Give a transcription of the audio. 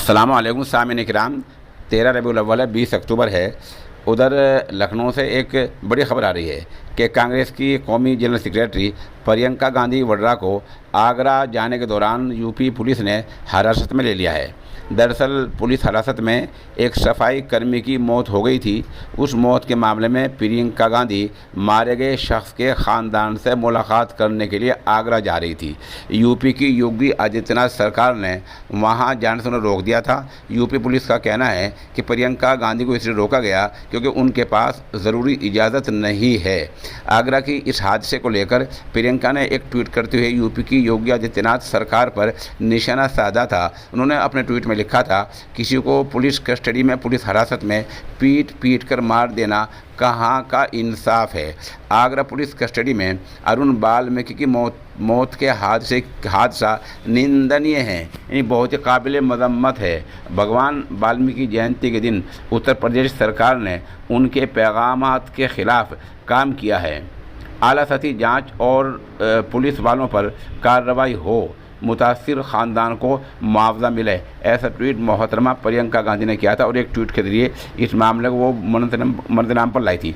अस्सलामुअलैकुम सामिन इकराम। 13 रबीउल अव्वल है, 20 अक्टूबर है। उधर लखनऊ से एक बड़ी खबर आ रही है कि कांग्रेस की कौमी जनरल सेक्रेटरी प्रियंका गांधी वड्रा को आगरा जाने के दौरान यूपी पुलिस ने हिरासत में ले लिया है। दरअसल पुलिस हिरासत में एक सफाई कर्मी की मौत हो गई थी। उस मौत के मामले में प्रियंका गांधी मारे गए शख्स के ख़ानदान से मुलाकात करने के लिए आगरा जा रही थी। यूपी की योगी आदित्यनाथ सरकार ने वहां जाने से उन्हें रोक दिया था। यूपी पुलिस का कहना है कि प्रियंका गांधी को इसलिए रोका गया क्योंकि उनके पास ज़रूरी इजाज़त नहीं है। आगरा की इस हादसे को लेकर प्रियंका ने एक ट्वीट करते हुए यूपी की योगी आदित्यनाथ सरकार पर निशाना साधा था। उन्होंने अपने ट्वीट में लिखा था, किसी को पुलिस कस्टडी में, पुलिस हिरासत में पीट पीट कर मार देना कहाँ का इंसाफ है। आगरा पुलिस कस्टडी में अरुण वाल्मीकि की मौत के हादसा निंदनीय है, यानी बहुत ही काबिल मजम्मत है। भगवान वाल्मीकि जयंती के दिन उत्तर प्रदेश सरकार ने उनके पैगामात के ख़िलाफ़ काम किया है। आला सतही जांच और पुलिस वालों पर कार्रवाई हो, मुतासिर ख़ानदान को मुआवजा मिले, ऐसा ट्वीट मोहतरमा प्रियंका गांधी ने किया था और एक ट्वीट के ज़रिए इस मामले को वो मंजर आम पर लाई थी।